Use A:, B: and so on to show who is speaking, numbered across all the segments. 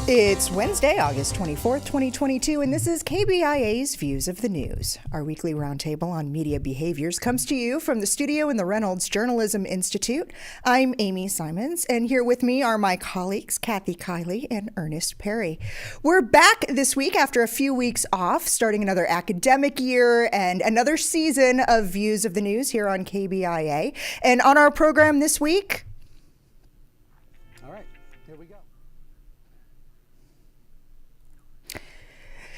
A: It's Wednesday, August 24th, 2022, and this is KBIA's Views of the News. Our weekly roundtable on media behaviors comes to you from the studio in the Reynolds Journalism Institute. I'm Amy Simons, and here with me are my colleagues, Kiely and Earnest Perry. We're back this week after a few weeks off, starting another academic year and another season of Views of the News here on KBIA. And on our program this week...
B: All right, here we go.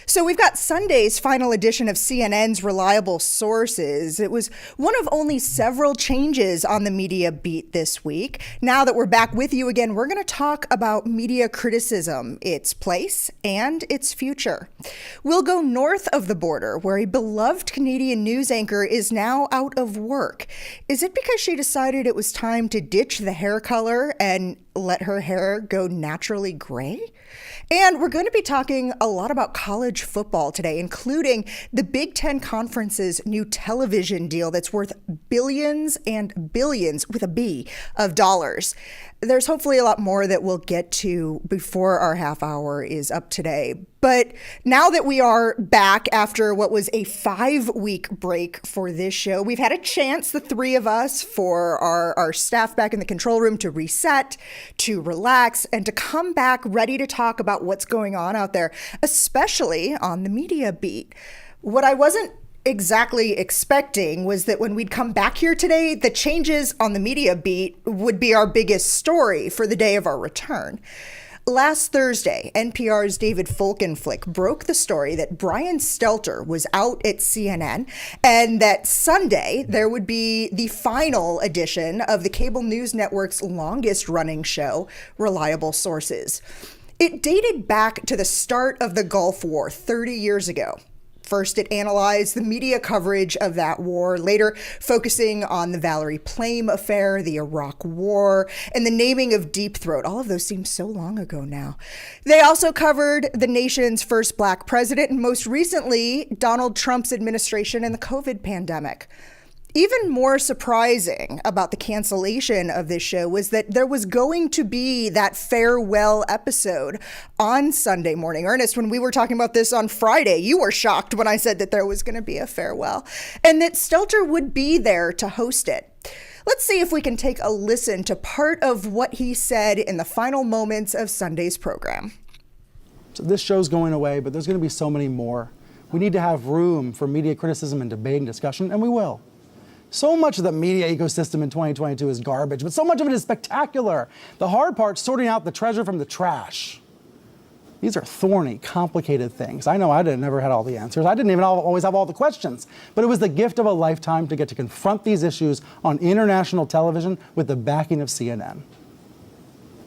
A: So we've got Sunday's final edition of CNN's Reliable Sources. It was one of only several changes on the media beat this week. Now that we're back with you again, we're going to talk about media criticism, its place, and its future. We'll go north of the border, where a beloved Canadian news anchor is now out of work. Is it because she decided it was time to ditch the hair color and let her hair go naturally gray? And we're going to be talking a lot about college football today, including the Big Ten Conference's new television deal that's worth billions and billions, with a B, of dollars. There's hopefully a lot more that we'll get to before our half hour is up today. But now that we are back after what was a 5-week break for this show, we've had a chance, the three of us, for our staff back in the control room to reset, to relax, and to come back ready to talk about what's going on out there, especially on the media beat. What I wasn't exactly expecting was that when we'd come back here today, the changes on the media beat would be our biggest story for the day of our return. Last Thursday, NPR's David Folkenflik broke the story that Brian Stelter was out at CNN, and that Sunday there would be the final edition of the cable news network's longest-running show, Reliable Sources. It dated back to the start of the Gulf War 30 years ago. First, it analyzed the media coverage of that war, later focusing on the Valerie Plame affair, the Iraq War, and the naming of Deep Throat. All of those seem so long ago now. They also covered the nation's first black president, and most recently, Donald Trump's administration and the COVID pandemic. Even more surprising about the cancellation of this show was that there was going to be that farewell episode on Sunday morning. Earnest, when we were talking about this on Friday, you were shocked when I said that there was going to be a farewell and that Stelter would be there to host it. Let's see if we can take a listen to part of what he said in the final moments of Sunday's program.
B: So this show's going away, but there's going to be so many more. We need to have room for media criticism and debate and discussion, and we will. So much of the media ecosystem in 2022 is garbage, but so much of it is spectacular. The hard part's sorting out the treasure from the trash. These are thorny, complicated things. I know never had all the answers. I didn't even always have all the questions, but it was the gift of a lifetime to get to confront these issues on international television with the backing of CNN.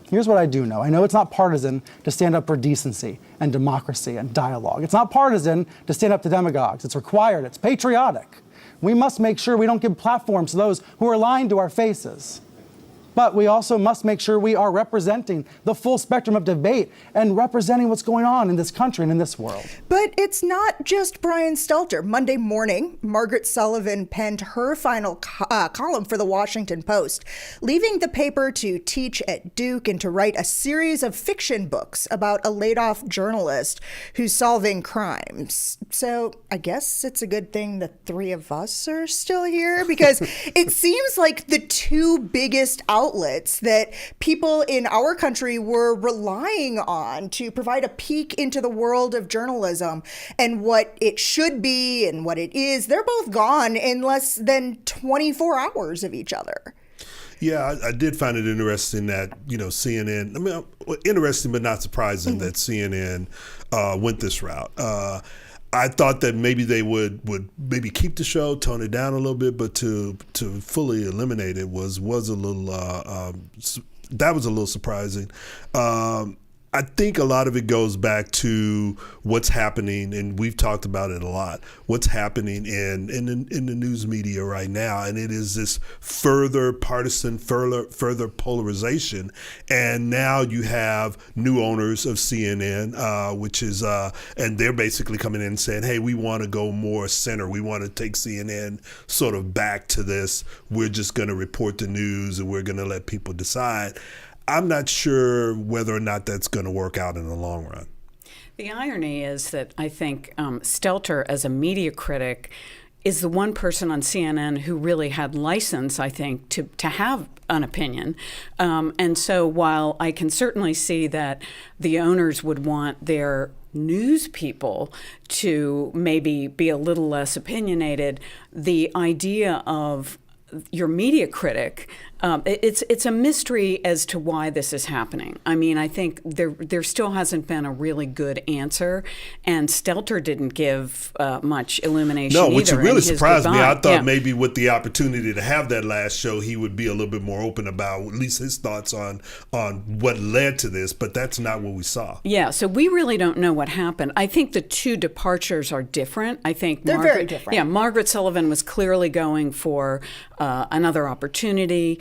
B: Here's what I do know. I know it's not partisan to stand up for decency and democracy and dialogue. It's not partisan to stand up to demagogues. It's required. It's patriotic. We must make sure we don't give platforms to those who are lying to our faces. But we also must make sure we are representing the full spectrum of debate and representing what's going on in this country and in this world.
A: But it's not just Brian Stelter. Monday morning, Margaret Sullivan penned her final column for the Washington Post, leaving the paper to teach at Duke and to write a series of fiction books about a laid-off journalist who's solving crimes. So I guess it's a good thing the three of us are still here, because it seems like the two biggest outlets that people in our country were relying on to provide a peek into the world of journalism and what it should be and what it is, they're both gone in less than 24 hours of each other.
C: Yeah, I did find it interesting that, CNN, interesting but not surprising that CNN went this route. I thought that maybe they would maybe keep the show, tone it down a little bit, but to fully eliminate it was a little that was a little surprising. I think a lot of it goes back to what's happening, and we've talked about it a lot, what's happening in the news media right now. And it is this further partisan, further polarization. And now you have new owners of CNN, which is, and they're basically coming in and saying, hey, we want to go more center. We want to take CNN sort of back to this. We're just going to report the news and we're going to let people decide. I'm not sure whether or not that's going to work out in the long run.
D: The irony is that I think Stelter, as a media critic, is the one person on CNN who really had license, I think, to have an opinion. And so while I can certainly see that the owners would want their news people to maybe be a little less opinionated, the idea of your media critic, it's a mystery as to why this is happening. I mean, I think there still hasn't been a really good answer, and Stelter didn't give much illumination either.
C: No, which really surprised me. I thought
D: Yeah.
C: maybe with the opportunity to have that last show, he would be a little bit more open about at least his thoughts on what led to this, but that's not what we saw.
D: Yeah, so we really don't know what happened. I think the two departures are different. I think
A: They're very different.
D: Yeah, Margaret Sullivan was clearly going for another opportunity.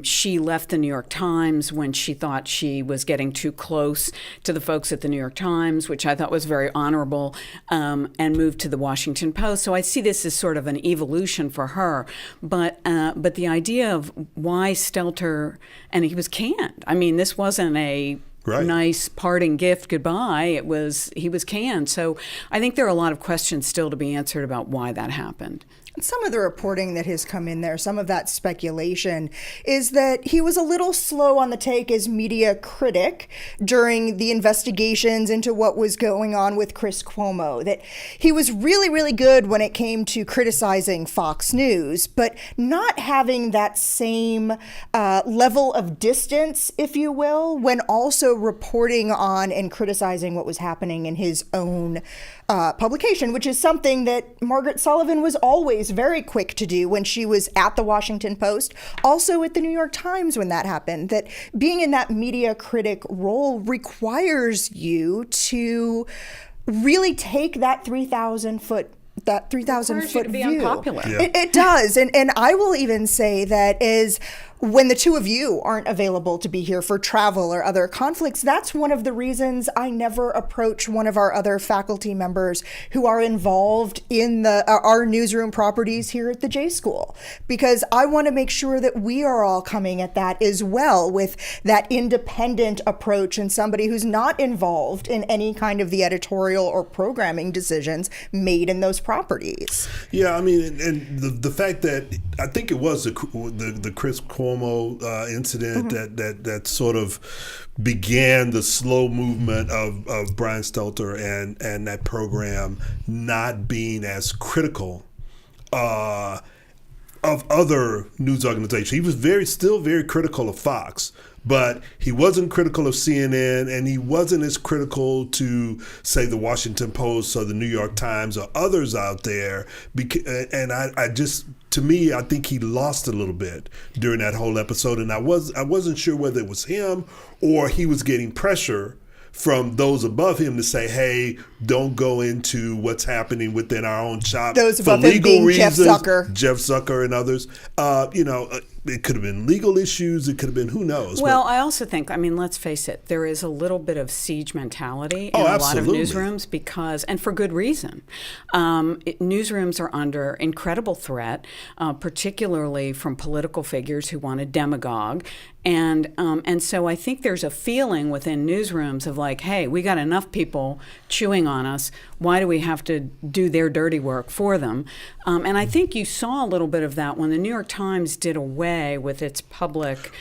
D: She left the New York Times when she thought she was getting too close to the folks at the New York Times, which I thought was very honorable, and moved to the Washington Post. So I see this as sort of an evolution for her. But the idea of why Stelter, and he was canned. I mean, this wasn't a nice parting gift goodbye. He was canned. So I think there are a lot of questions still to be answered about why that happened.
A: Some of the reporting that has come in there, some of that speculation, is that he was a little slow on the take as media critic during the investigations into what was going on with Chris Cuomo. That he was really, really good when it came to criticizing Fox News, but not having that same level of distance, if you will, when also reporting on and criticizing what was happening in his own publication, which is something that Margaret Sullivan was always very quick to do when she was at the Washington Post, also at the New York Times when that happened. That being in that media critic role requires you to really take that 3,000 foot
D: to be
A: view.
D: unpopular.
C: Yeah.
A: It does. And I will even say that is when the two of you aren't available to be here for travel or other conflicts, that's one of the reasons I never approach one of our other faculty members who are involved in our newsroom properties here at the J School, because I want to make sure that we are all coming at that as well with that independent approach and somebody who's not involved in any kind of the editorial or programming decisions made in those properties.
C: Yeah, I mean, and the fact that I think it was the Chris Cuomo incident that sort of began the slow movement of Brian Stelter and that program not being as critical of other news organizations. He was still very critical of Fox, but he wasn't critical of CNN, and he wasn't as critical to, say, the Washington Post or the New York Times or others out there. And I just, to me, I think he lost a little bit during that whole episode, and I wasn't sure whether it was him or he was getting pressure from those above him to say, hey, don't go into what's happening within our own shop.
A: Those
C: for
A: above him
C: legal
A: being
C: reasons,
A: Jeff Zucker
C: and others. It could have been legal issues. It could have been who knows.
D: Well, I also think, I mean, let's face it, there is a little bit of siege mentality in a lot of newsrooms because, and for good reason. Newsrooms are under incredible threat, particularly from political figures who want to demagogue. And so I think there's a feeling within newsrooms of like, hey, we got enough people chewing on us. Why do we have to do their dirty work for them? And I think you saw a little bit of that when the New York Times did away with its public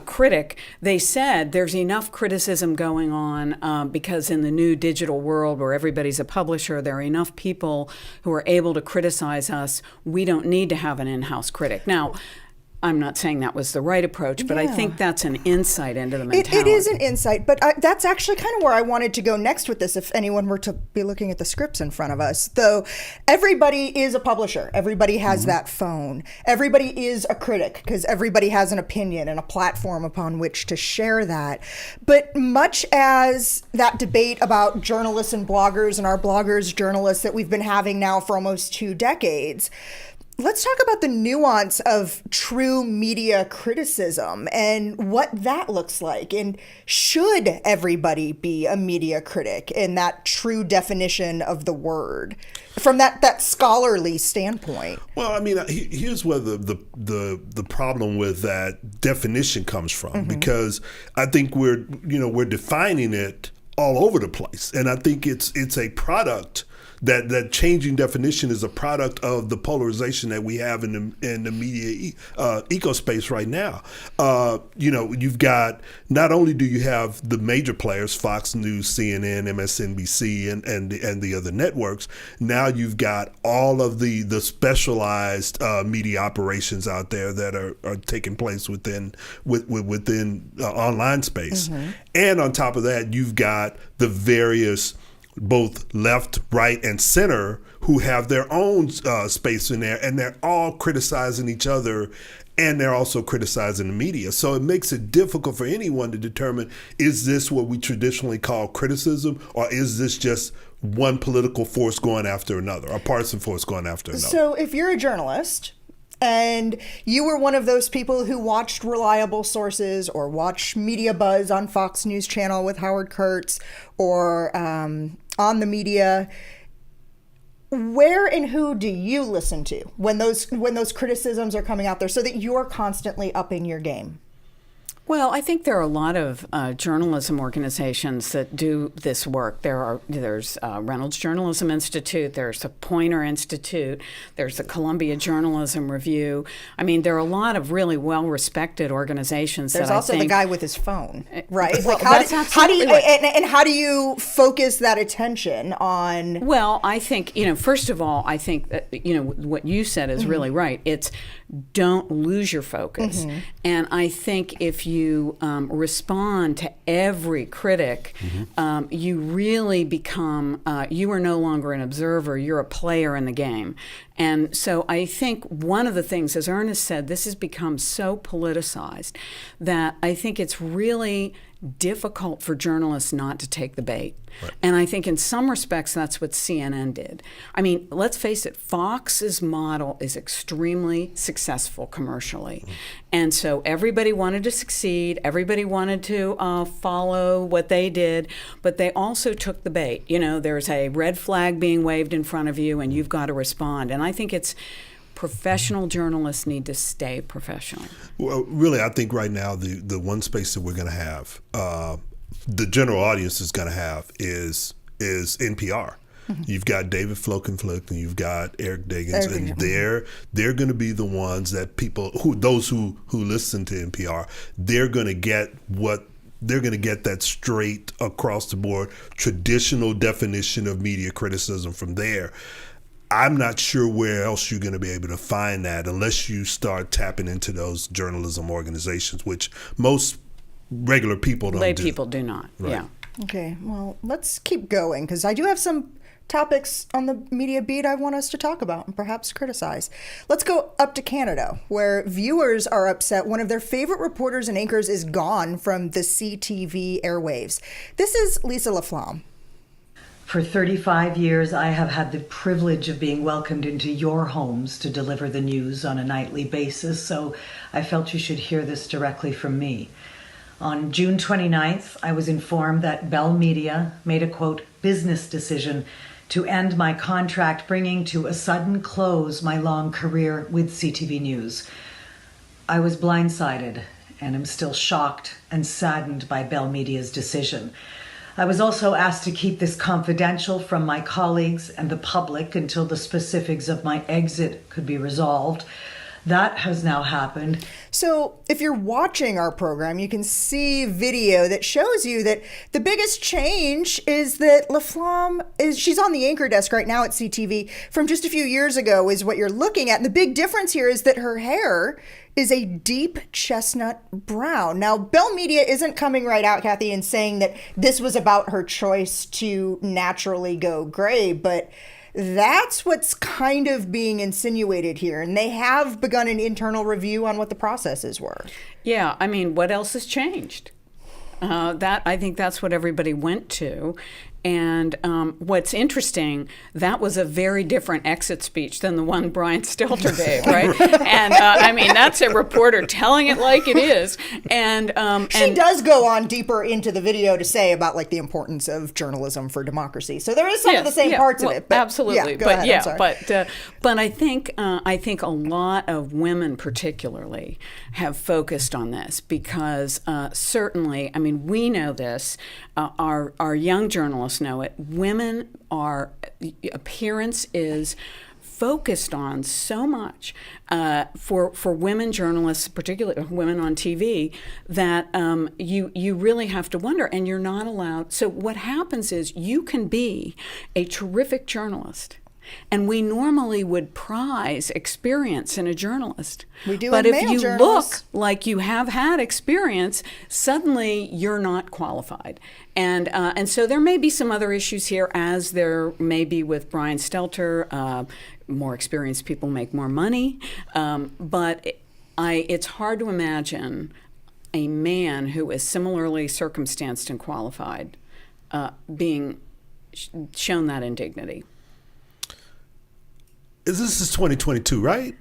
D: critic. They said there's enough criticism going on because in the new digital world where everybody's a publisher, there are enough people who are able to criticize us. We don't need to have an in-house critic. Now, I'm not saying that was the right approach, but I think that's an insight into the mentality.
A: It is an insight, but that's actually kind of where I wanted to go next with this if anyone were to be looking at the scripts in front of us. Though everybody is a publisher. Everybody has that phone. Everybody is a critic because everybody has an opinion and a platform upon which to share that. But much as that debate about journalists and bloggers and our bloggers, journalists that we've been having now for almost 2 decades, Let's talk about the nuance of true media criticism and what that looks like. And should everybody be a media critic in that true definition of the word from that scholarly standpoint?
C: Well, I mean, here's where the problem with that definition comes from, because I think we're defining it all over the place, and I think it's a product. That changing definition is a product of the polarization that we have in the media ecospace right now. You've got, not only do you have the major players, Fox News, CNN, MSNBC, and the other networks. Now you've got all of the specialized media operations out there that are taking place within online space, and on top of that, you've got the various both left, right, and center who have their own space in there, and they're all criticizing each other, and they're also criticizing the media. So it makes it difficult for anyone to determine, is this what we traditionally call criticism, or is this just one political force going after another, a partisan force going after another?
A: So if you're a journalist and you were one of those people who watched reliable sources or watched Media Buzz on Fox News Channel with Howard Kurtz or on the media, where and who do you listen to when those criticisms are coming out there so that you're constantly upping your game?
D: Well, I think there are a lot of journalism organizations that do this work. There's Reynolds Journalism Institute, there's the Poynter Institute, there's the Columbia Journalism Review. I mean, there are a lot of really well-respected organizations.
A: There's also the guy with his phone, right?
D: Well,
A: like how do you focus that attention on?
D: Well, I think, first of all, I think that, what you said is really right. It's don't lose your focus. And I think if you respond to every critic, you really become, you are no longer an observer, you're a player in the game. And so I think one of the things, as Earnest said, this has become so politicized that I think it's really difficult for journalists not to take the bait. Right. And I think in some respects that's what CNN did. I mean, let's face it, Fox's model is extremely successful commercially. And so everybody wanted to succeed, everybody wanted to follow what they did, but they also took the bait. There's a red flag being waved in front of you and you've got to respond. And I think it's professional journalists need to stay professional.
C: Well, really, I think right now the one space that we're going to have, the general audience is going to have is NPR. You've got David Flokenflick and you've got Eric Diggins, and they're going to be the ones that those who listen to NPR, they're going to get that straight across the board traditional definition of media criticism from there. I'm not sure where else you're going to be able to find that unless you start tapping into those journalism organizations, which most regular people don't do.
D: Lay people do not,
C: right.
D: Yeah.
A: Okay, well, let's keep going because I do have some topics on the media beat I want us to talk about and perhaps criticize. Let's go up to Canada, where viewers are upset one of their favorite reporters and anchors is gone from the CTV airwaves. This is Lisa Laflamme.
E: For 35 years, I have had the privilege of being welcomed into your homes to deliver the news on a nightly basis, so I felt you should hear this directly from me. On June 29th, I was informed that Bell Media made a, quote, business decision to end my contract, bringing to a sudden close my long career with CTV News. I was blindsided and am still shocked and saddened by Bell Media's decision. I was also asked to keep this confidential from my colleagues and the public until the specifics of my exit could be resolved. That has now happened.
A: So if you're watching our program, you can see video that shows you that the biggest change is that Laflamme she's on the anchor desk right now at CTV from just a few years ago is what you're looking at. And the big difference here is that her hair is a deep chestnut brown. Now, Bell Media isn't coming right out, Kathy, and saying that this was about her choice to naturally go gray, but that's what's kind of being insinuated here. And they have begun an internal review on what the processes were.
D: Yeah, I mean, what else has changed? I think that's what everybody went to. And what's interesting, that was a very different exit speech than the one Brian Stelter gave, right? And I mean, that's a reporter telling it like it is. And
A: she does go on deeper into the video to say about like the importance of journalism for democracy. So there is some of the same parts of it. But,
D: absolutely,
A: but
D: I think a lot of women particularly have focused on this because certainly, I mean, we know this. Our young journalists know it. Women appearance is focused on so much for women journalists, particularly women on TV, that you really have to wonder, and you're not allowed. So what happens is you can be a terrific journalist. And we normally would prize experience in a journalist.
A: We do,
D: but
A: in
D: if
A: male
D: you
A: journalists.
D: look like you have had experience, suddenly you're not qualified. And so there may be some other issues here, as there may be with Brian Stelter. More experienced people make more money. But it's hard to imagine a man who is similarly circumstanced and qualified being shown that indignity.
C: This is 2022, right?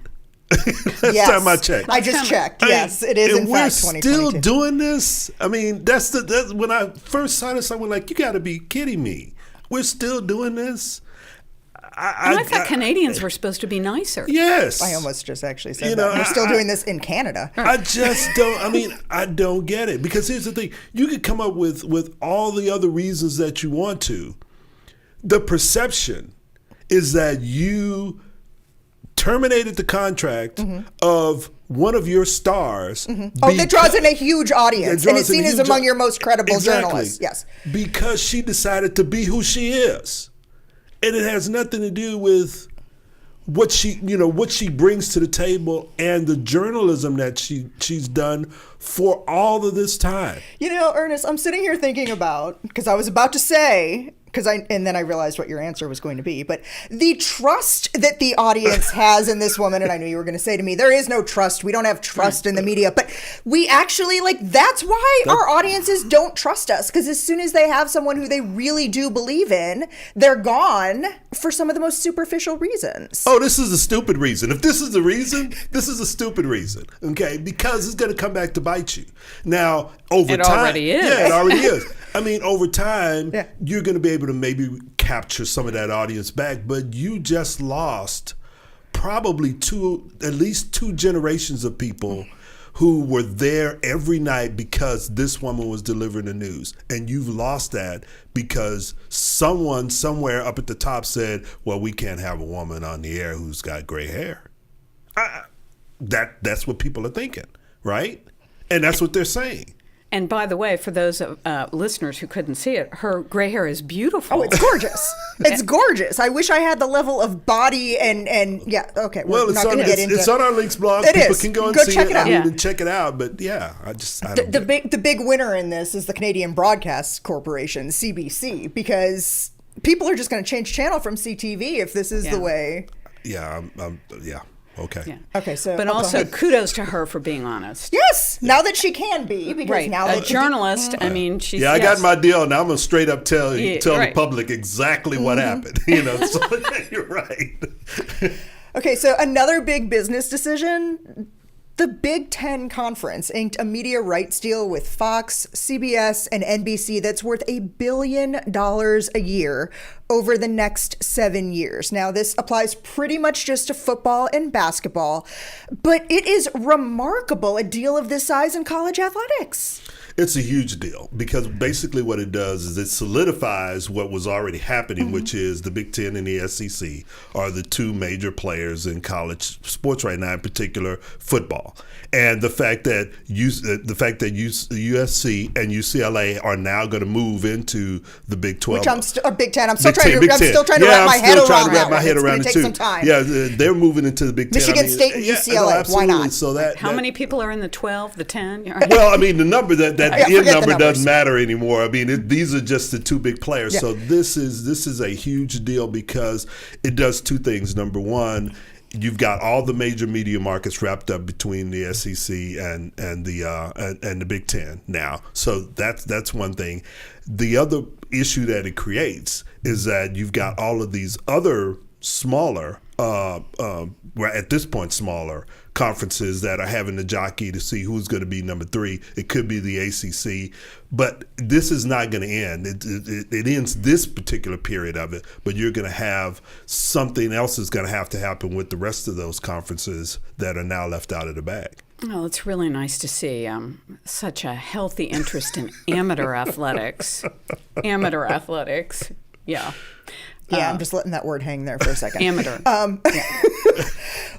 C: Last
A: Yes.
C: time I checked.
A: I just checked. Yes, it is in
C: and we're
A: fact 2022.
C: still doing this. I mean, that's when I first saw this, I went like, "You got to be kidding me! We're still doing this."
D: I thought Canadians were supposed to be nicer.
C: Yes,
A: I almost just actually said that. We're still doing this in Canada.
C: I just don't. I mean, I don't get it, because here's the thing: you could come up with all the other reasons that you want to. The perception is that you terminated the contract of one of your stars.
A: Oh, that draws in a huge audience, and it's seen as among your most credible journalists. Yes,
C: because she decided to be who she is, and it has nothing to do with what she brings to the table and the journalism that she's done for all of this time.
A: Ernest, I'm sitting here thinking about, because I was about to say, and then I realized what your answer was going to be, but the trust that the audience has in this woman, and I knew you were going to say to me, there is no trust. We don't have trust in the media, but we actually, that's why our audiences don't trust us, because as soon as they have someone who they really do believe in, they're gone for some of the most superficial reasons.
C: Oh, this is a stupid reason. If this is the reason, this is a stupid reason, okay? Because it's going to come back to bite you. Now, over time. It
D: already is.
C: Yeah, it already is. I mean, over time, you're going to be able to maybe capture some of that audience back, but you just lost probably at least two generations of people who were there every night because this woman was delivering the news. And you've lost that because someone somewhere up at the top said, well, we can't have a woman on the air who's got gray hair. That's what people are thinking, right? And that's what they're saying.
D: And by the way, for those listeners who couldn't see it, her gray hair is beautiful.
A: Oh, it's gorgeous. It's gorgeous. I wish I had the level of body and yeah, okay.
C: Well,
A: not going to get into
C: it's on our links blog.
A: It
C: People
A: is.
C: can go and see
A: check
C: it.
A: it out.
C: And check it out. But yeah, I don't
A: the big winner in this is the Canadian Broadcast Corporation, CBC, because people are just going to change channel from CTV if this is the way.
C: Yeah, yeah. Okay.
D: Yeah.
A: Okay. So,
D: but also kudos to her for being honest.
A: Yes. Now that she can be, because now
D: a journalist. I mean, she's.
C: Yeah, I got my deal, and I'm gonna straight up tell the public exactly what happened. So you're right.
A: Okay. So another big business decision. The Big Ten Conference inked a media rights deal with Fox, CBS, and NBC that's worth $1 billion a year over the next 7 years. Now, this applies pretty much just to football and basketball, but it is remarkable, a deal of this size in college athletics.
C: It's a huge deal because basically what it does is it solidifies what was already happening, which is the Big Ten and the SEC are the two major players in college sports right now, in particular football. And the fact that USC and UCLA are now going to move into the Big 12,
A: which Big Ten. I'm still trying to wrap my head around it. It takes some time.
C: Yeah, they're moving into the Big Ten.
A: Michigan State and UCLA. Why not?
C: So
D: how many people are in the 12, the 10?
C: Well, I mean, the number that end number doesn't matter anymore. I mean, these are just the two big players. Yeah. So this is a huge deal because it does two things. Number one, you've got all the major media markets wrapped up between the SEC and the Big Ten now. So that's one thing. The other issue that it creates is that you've got all of these other smaller, at this point smaller conferences that are having to jockey to see who's going to be number 3. It could be the ACC, but this is not going to end. It ends this particular period of it, but you're going to have something else is going to happen with the rest of those conferences that are now left out of the bag.
D: Well, it's really nice to see such a healthy interest in amateur athletics. Amateur athletics, yeah.
A: Yeah, I'm just letting that word hang there for a second.
D: Amateur.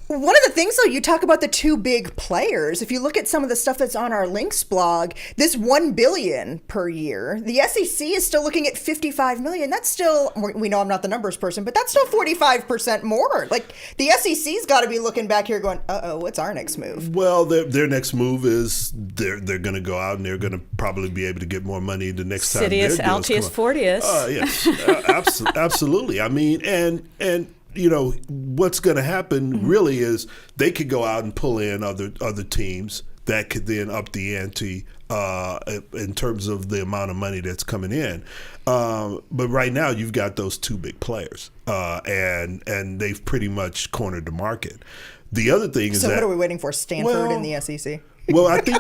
A: One of the things, though, you talk about the 2 big players. If you look at some of the stuff that's on our links blog, this $1 billion per year, the SEC is still looking at $55 million. That's still, we know I'm not the numbers person, but that's still 45% more. Like, the SEC's got to be looking back here going, what's our next move?
C: Well, their next move is they're going to go out and they're going to probably be able to get more money the next time.
D: Sidious, Altius, Fortius.
C: Yes, absolutely. I mean, and you know, what's going to happen really is they could go out and pull in other teams that could then up the ante in terms of the amount of money that's coming in. But right now you've got those 2 big players, and they've pretty much cornered the market. The other thing is
A: so what are we waiting for? Stanford in the SEC?
C: Well, I think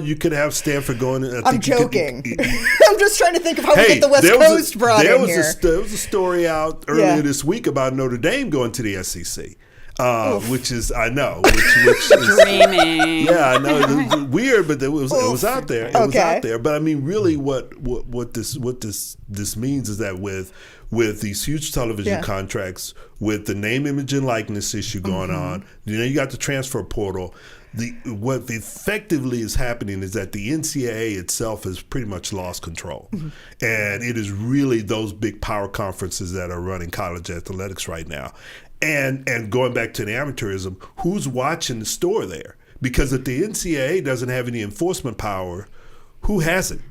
C: you could have Stanford going.
A: I'm joking. I'm just trying to think of how we get the West Coast brought in here.
C: There was a story out earlier this week about Notre Dame going to the SEC. Which is, I know, which is
D: dreaming.
C: Yeah, I know. It was weird, but it was out there. It was out there. But I mean, really, what this means is that with these huge television contracts, with the name, image, and likeness issue going on, you got the transfer portal. What effectively is happening is that the NCAA itself has pretty much lost control. And it is really those big power conferences that are running college athletics right now. And going back to the amateurism, who's watching the store there? Because if the NCAA doesn't have any enforcement power, who has it?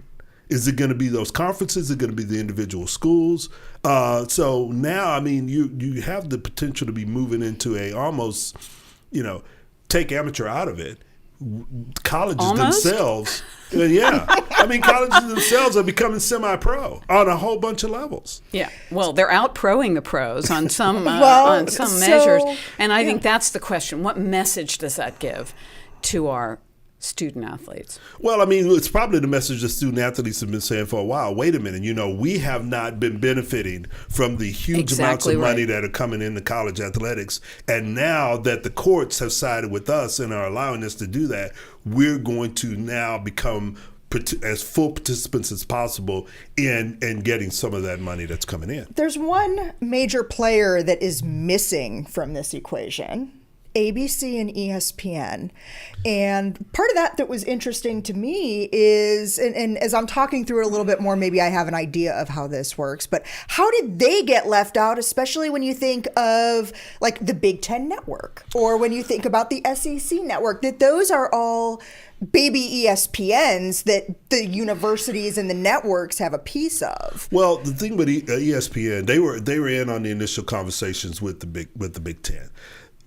C: Is it going to be those conferences? Is it going to be the individual schools? So now, I mean, you have the potential to be moving into a almost, take amateur out of it. Colleges themselves, I mean, colleges themselves are becoming semi-pro on a whole bunch of levels.
D: Yeah, well, they're out-proing the pros on some measures, and I think that's the question: what message does that give to our student athletes?
C: Well, I mean, it's probably the message that student athletes have been saying for a while. Wait a minute, we have not been benefiting from the huge amounts of money that are coming into college athletics. And now that the courts have sided with us and are allowing us to do that, we're going to now become as full participants as possible in getting some of that money that's coming in.
A: There's one major player that is missing from this equation. ABC and ESPN. And part of that was interesting to me is, and as I'm talking through it a little bit more, maybe I have an idea of how this works, but how did they get left out, especially when you think of like the Big Ten Network or when you think about the SEC Network, that those are all baby ESPNs that the universities and the networks have a piece of.
C: Well, the thing with ESPN, they were in on the initial conversations with the Big Ten.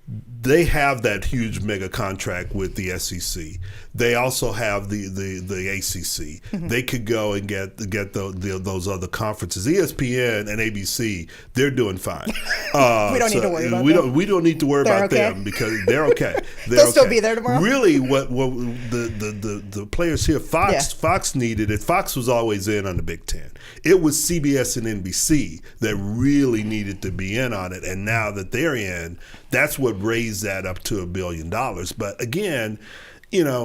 C: They have that huge mega contract with the SEC. They also have the ACC. They could go and get those other conferences. ESPN and ABC, they're doing fine.
A: We don't need to worry about them.
C: We don't need to worry about them because they're okay.
A: They'll still be there tomorrow.
C: Really, what the players here, Fox needed it. Fox was always in on the Big Ten. It was CBS and NBC that really needed to be in on it, and now that they're in, that's what raised that up to $1 billion. But again, it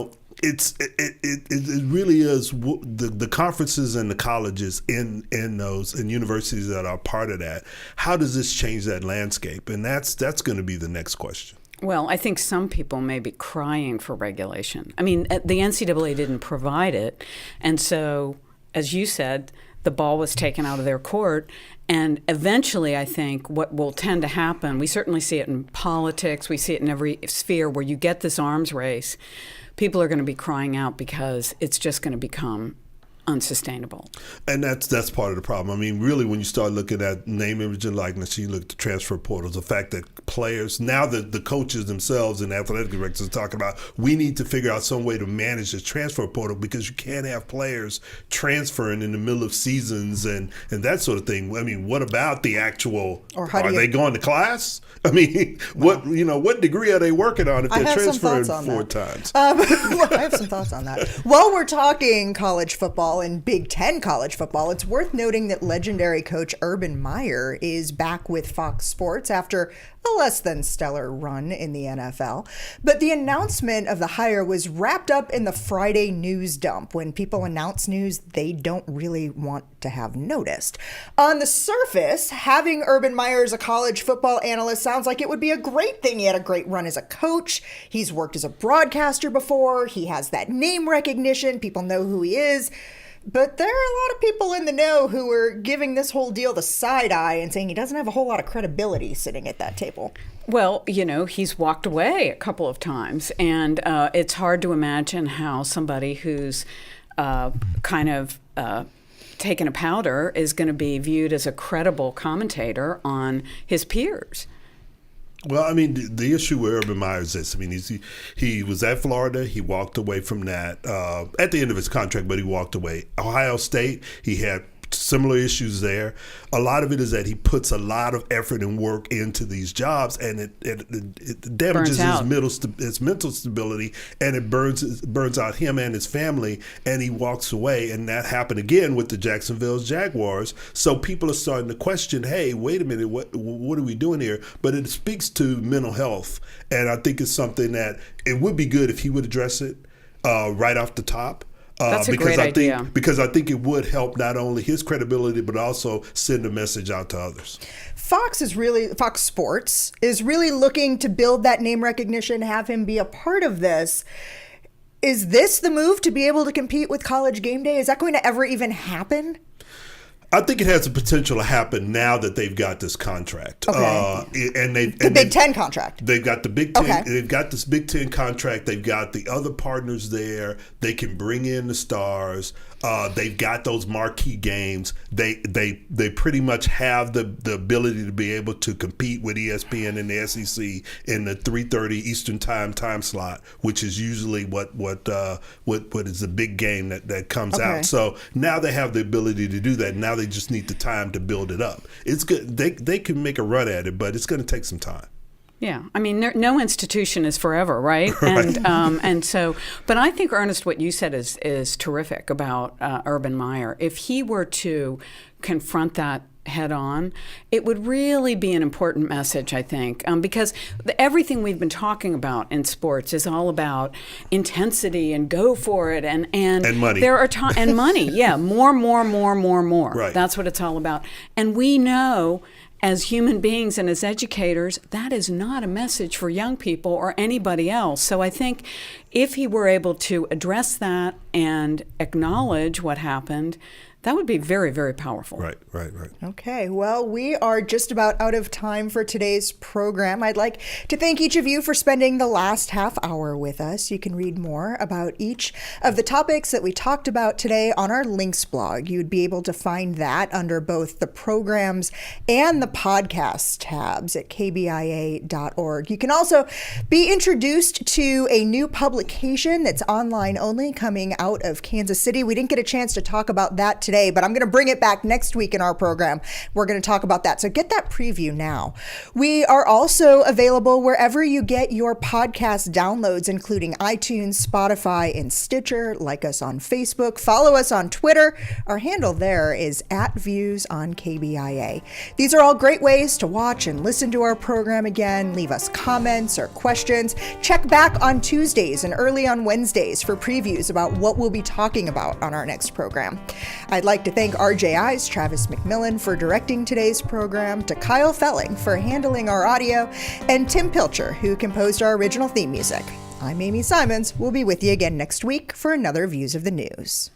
C: really is the conferences and the colleges in those and universities that are part of that. How does this change that landscape? And that's going to be the next question.
D: Well, I think some people may be crying for regulation. I mean, the NCAA didn't provide it, and so, as you said, the ball was taken out of their court. And eventually, I think what will tend to happen, we certainly see it in politics, we see it in every sphere where you get this arms race, people are going to be crying out because it's just going to become unsustainable.
C: And that's part of the problem. I mean, really, when you start looking at name, image, and likeness, you look at the transfer portals, the fact that players, now that the coaches themselves and athletic directors are talking about, we need to figure out some way to manage the transfer portal because you can't have players transferring in the middle of seasons and that sort of thing. I mean, what about the actual, are they going to class? I mean, what degree are they working on if they're transferring 4 times?
A: I have some thoughts on that. While we're talking college football and Big Ten college football, it's worth noting that legendary coach Urban Meyer is back with Fox Sports after a less than stellar run in the NFL. But the announcement of the hire was wrapped up in the Friday news dump. When people announce news they don't really want to have noticed. On the surface, having Urban Meyer as a college football analyst sounds like it would be a great thing. He had a great run as a coach. He's worked as a broadcaster before. He has that name recognition. People know who he is. But there are a lot of people in the know who are giving this whole deal the side eye and saying he doesn't have a whole lot of credibility sitting at that table.
D: Well, he's walked away a couple of times, and it's hard to imagine how somebody who's taken a powder is going to be viewed as a credible commentator on his peers.
C: Well, I mean, the issue with Urban Meyer is this. I mean, he was at Florida. He walked away from that at the end of his contract, but he walked away. Ohio State, he had similar issues there. A lot of it is that he puts a lot of effort and work into these jobs, and it damages his mental stability, and it burns out him and his family, and he walks away. And that happened again with the Jacksonville Jaguars. So people are starting to question, hey, wait a minute, what are we doing here? But it speaks to mental health, and I think it's something that it would be good if he would address it right off the top.
D: That's a great idea.
C: Because I think it would help not only his credibility, but also send a message out to others.
A: Fox Sports is really looking to build that name recognition, have him be a part of this. Is this the move to be able to compete with College Game Day? Is that going to ever even happen?
C: I think it has the potential to happen now that they've got this contract.
A: Okay. The Big Ten contract.
C: They've got the Big Ten.
A: Okay.
C: They've got this Big Ten contract. They've got the other partners there. They can bring in the stars. They've got those marquee games. They pretty much have the ability to be able to compete with ESPN and the SEC in the 3:30 Eastern time slot, which is usually what is the big game that comes out. So now they have the ability to do that. Now they just need the time to build it up. It's good. They can make a run at it, but it's going to take some time.
D: Yeah, I mean, no institution is forever, right?
C: Right.
D: And so, but I think, Ernest, what you said is terrific about Urban Meyer. If he were to confront that head on, it would really be an important message, I think, because everything we've been talking about in sports is all about intensity and go for it and
C: money.
D: There are and money, yeah, more.
C: Right.
D: That's what it's all about, and we know. As human beings and as educators, that is not a message for young people or anybody else. So I think if he were able to address that and acknowledge what happened, that would be very, very powerful.
C: Right.
A: Okay, well, we are just about out of time for today's program. I'd like to thank each of you for spending the last half hour with us. You can read more about each of the topics that we talked about today on our links blog. You'd be able to find that under both the programs and the podcast tabs at kbia.org. You can also be introduced to a new publication that's online only coming out of Kansas City. We didn't get a chance to talk about that today, but I'm going to bring it back next week in our program. We're going to talk about that. So get that preview now. We are also available wherever you get your podcast downloads, including iTunes, Spotify, and Stitcher. Like us on Facebook. Follow us on Twitter. Our handle there is @ViewsOnKBIA. These are all great ways to watch and listen to our program again. Leave us comments or questions. Check back on Tuesdays and early on Wednesdays for previews about what we'll be talking about on our next program. I'd like to thank RJI's Travis McMillan for directing today's program, to Kyle Felling for handling our audio, and Tim Pilcher, who composed our original theme music. I'm Amy Simons. We'll be with you again next week for another Views of the News.